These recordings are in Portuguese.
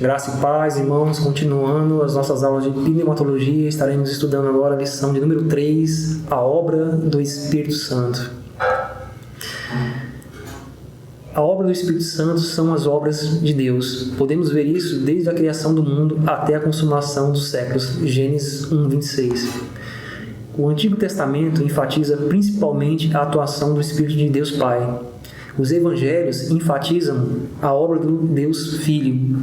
Graça e paz, irmãos. Continuando as nossas aulas de pneumatologia, estaremos estudando agora a lição de número 3, a obra do Espírito Santo. A obra do Espírito Santo são as obras de Deus. Podemos ver isso desde a criação do mundo até a consumação dos séculos. Gênesis 1:26. O Antigo Testamento enfatiza principalmente a atuação do Espírito de Deus Pai. Os evangelhos enfatizam a obra do Deus Filho.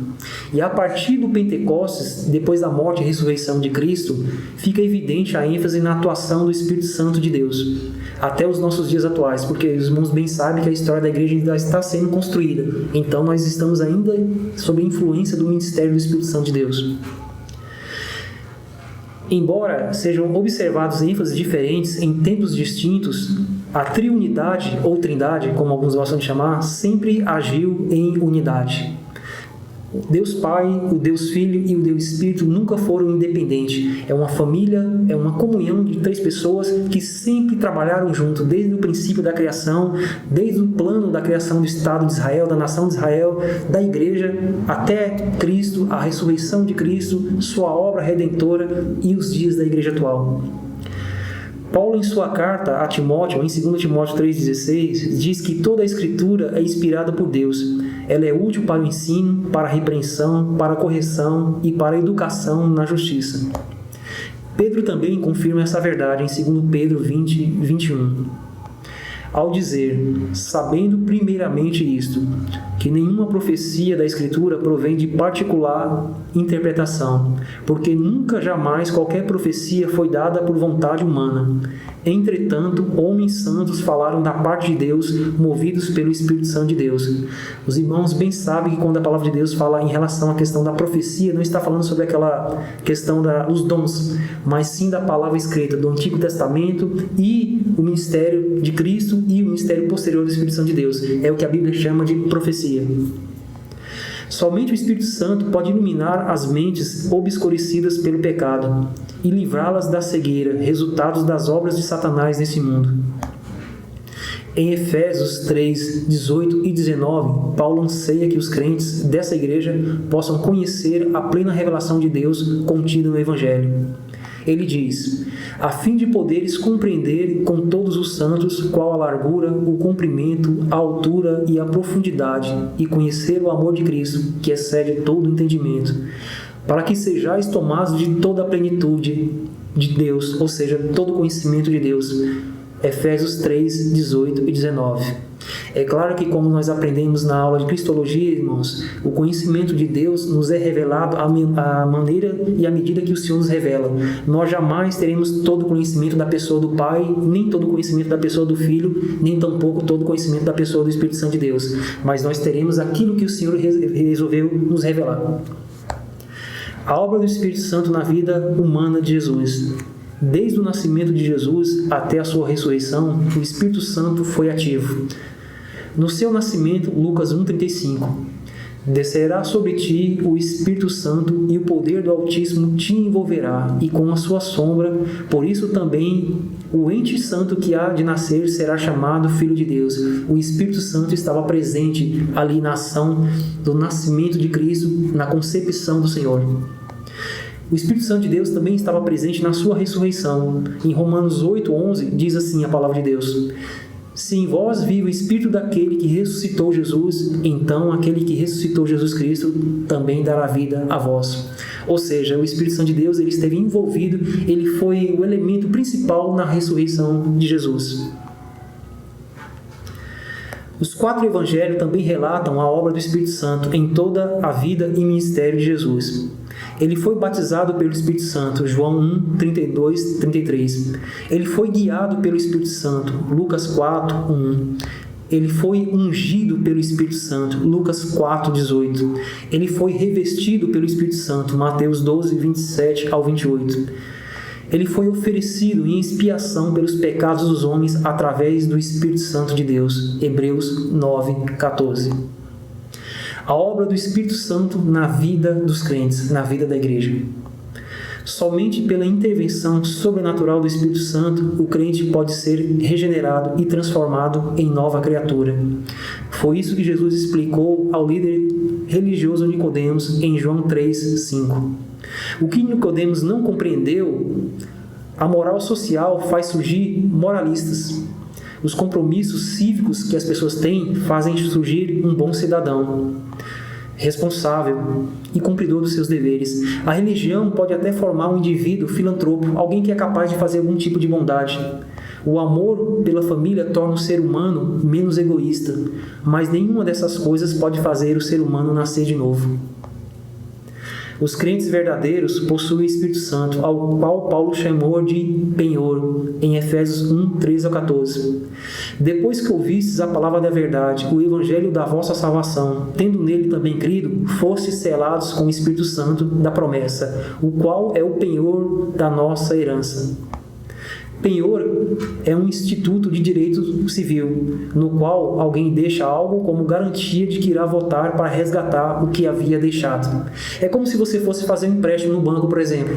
E a partir do Pentecostes, depois da morte e ressurreição de Cristo, fica evidente a ênfase na atuação do Espírito Santo de Deus, até os nossos dias atuais, porque os irmãos bem sabem que a história da igreja ainda está sendo construída. Então nós estamos ainda sob a influência do ministério do Espírito Santo de Deus. Embora sejam observados ênfases diferentes em tempos distintos, a triunidade ou trindade, como alguns gostam de chamar, sempre agiu em unidade. O Deus Pai, o Deus Filho e o Deus Espírito nunca foram independentes. É uma família, é uma comunhão de 3 pessoas que sempre trabalharam junto, desde o princípio da criação, desde o plano da criação do Estado de Israel, da nação de Israel, da igreja, até Cristo, a ressurreição de Cristo, sua obra redentora e os dias da igreja atual. Paulo, em sua carta a Timóteo, em 2 Timóteo 3,16, diz que toda a Escritura é inspirada por Deus. Ela é útil para o ensino, para a repreensão, para a correção e para a educação na justiça. Pedro também confirma essa verdade em 2 Pedro 20:21. Ao dizer, sabendo primeiramente isto, que nenhuma profecia da Escritura provém de particular interpretação, porque nunca jamais qualquer profecia foi dada por vontade humana. Entretanto, homens santos falaram da parte de Deus, movidos pelo Espírito Santo de Deus. Os irmãos bem sabem que quando a palavra de Deus fala em relação à questão da profecia, não está falando sobre aquela questão dos dons, mas sim da palavra escrita do Antigo Testamento e o ministério de Cristo e o ministério posterior do Espírito Santo de Deus. É o que a Bíblia chama de profecia. Somente o Espírito Santo pode iluminar as mentes obscurecidas pelo pecado e livrá-las da cegueira, resultados das obras de Satanás nesse mundo. Em Efésios 3, 18 e 19, Paulo anseia que os crentes dessa igreja possam conhecer a plena revelação de Deus contida no Evangelho. Ele diz, a fim de poderes compreender com todos os santos qual a largura, o comprimento, a altura e a profundidade, e conhecer o amor de Cristo, que excede todo entendimento, para que sejais tomados de toda a plenitude de Deus, ou seja, todo o conhecimento de Deus. Efésios 3, 18 e 19. É claro que, como nós aprendemos na aula de Cristologia, irmãos, o conhecimento de Deus nos é revelado à maneira e à medida que o Senhor nos revela. Nós jamais teremos todo o conhecimento da pessoa do Pai, nem todo o conhecimento da pessoa do Filho, nem tampouco todo o conhecimento da pessoa do Espírito Santo de Deus. Mas nós teremos aquilo que o Senhor resolveu nos revelar. A obra do Espírito Santo na vida humana de Jesus. Desde o nascimento de Jesus até a sua ressurreição, o Espírito Santo foi ativo. No seu nascimento, Lucas 1,35, descerá sobre ti o Espírito Santo e o poder do Altíssimo te envolverá, e com a sua sombra, por isso também o ente santo que há de nascer será chamado Filho de Deus. O Espírito Santo estava presente ali na ação do nascimento de Cristo, na concepção do Senhor. O Espírito Santo de Deus também estava presente na sua ressurreição. Em Romanos 8,11 diz assim a palavra de Deus, se em vós vive o Espírito daquele que ressuscitou Jesus, então aquele que ressuscitou Jesus Cristo também dará vida a vós. Ou seja, o Espírito Santo de Deus ele esteve envolvido, ele foi o elemento principal na ressurreição de Jesus. Os 4 evangelhos também relatam a obra do Espírito Santo em toda a vida e ministério de Jesus. Ele foi batizado pelo Espírito Santo, João 1, 32, 33. Ele foi guiado pelo Espírito Santo, Lucas 4, 1. Ele foi ungido pelo Espírito Santo, Lucas 4, 18. Ele foi revestido pelo Espírito Santo, Mateus 12, 27 ao 28. Ele foi oferecido em expiação pelos pecados dos homens através do Espírito Santo de Deus, Hebreus 9, 14. A obra do Espírito Santo na vida dos crentes, na vida da igreja. Somente pela intervenção sobrenatural do Espírito Santo, o crente pode ser regenerado e transformado em nova criatura. Foi isso que Jesus explicou ao líder religioso Nicodemos em João 3:5. O que Nicodemos não compreendeu, a moral social faz surgir moralistas. Os compromissos cívicos que as pessoas têm fazem surgir um bom cidadão, responsável e cumpridor dos seus deveres. A religião pode até formar um indivíduo filantropo, alguém que é capaz de fazer algum tipo de bondade. O amor pela família torna o ser humano menos egoísta, mas nenhuma dessas coisas pode fazer o ser humano nascer de novo. Os crentes verdadeiros possuem o Espírito Santo, ao qual Paulo chamou de penhor, em Efésios 1:13-14. Depois que ouvistes a palavra da verdade, o evangelho da vossa salvação, tendo nele também crido, fostes selados com o Espírito Santo da promessa, o qual é o penhor da nossa herança. Penhor é um instituto de direito civil, no qual alguém deixa algo como garantia de que irá votar para resgatar o que havia deixado. É como se você fosse fazer um empréstimo no banco, por exemplo.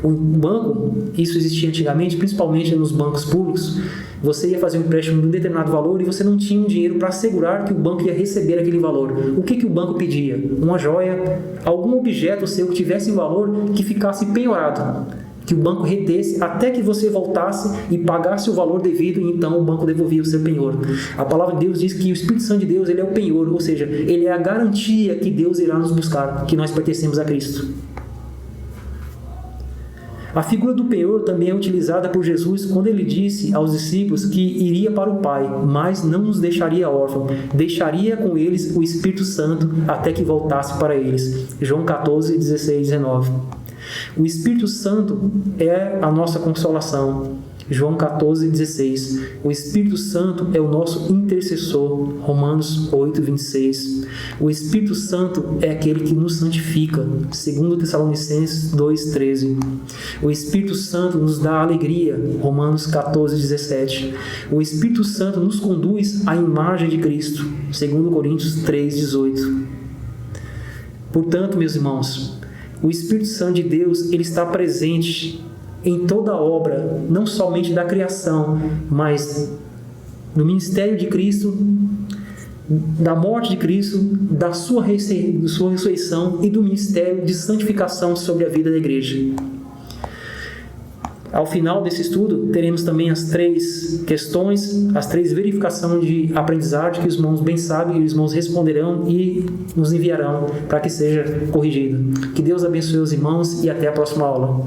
O banco, isso existia antigamente, principalmente nos bancos públicos, você ia fazer um empréstimo de um determinado valor e você não tinha um dinheiro para assegurar que o banco ia receber aquele valor. O que o banco pedia? Uma joia, algum objeto seu que tivesse valor que ficasse penhorado, que o banco retesse até que você voltasse e pagasse o valor devido, e então o banco devolvia o seu penhor. A palavra de Deus diz que o Espírito Santo de Deus, ele é o penhor, ou seja, ele é a garantia que Deus irá nos buscar, que nós pertencemos a Cristo. A figura do penhor também é utilizada por Jesus quando ele disse aos discípulos que iria para o Pai, mas não nos deixaria órfãos, deixaria com eles o Espírito Santo até que voltasse para eles. João 14:16-19. O Espírito Santo é a nossa consolação. João 14:16. O Espírito Santo é o nosso intercessor. Romanos 8:26. O Espírito Santo é aquele que nos santifica. 2 Tessalonicenses 2:13. O Espírito Santo nos dá alegria. Romanos 14:17. O Espírito Santo nos conduz à imagem de Cristo. 2 Coríntios 3:18. Portanto, meus irmãos, o Espírito Santo de Deus, ele está presente em toda a obra, não somente da criação, mas no ministério de Cristo, da morte de Cristo, da sua ressurreição e do ministério de santificação sobre a vida da igreja. Ao final desse estudo, teremos também as 3 questões, as 3 verificações de aprendizagem que os irmãos bem sabem, e os irmãos responderão e nos enviarão para que seja corrigido. Que Deus abençoe os irmãos e até a próxima aula.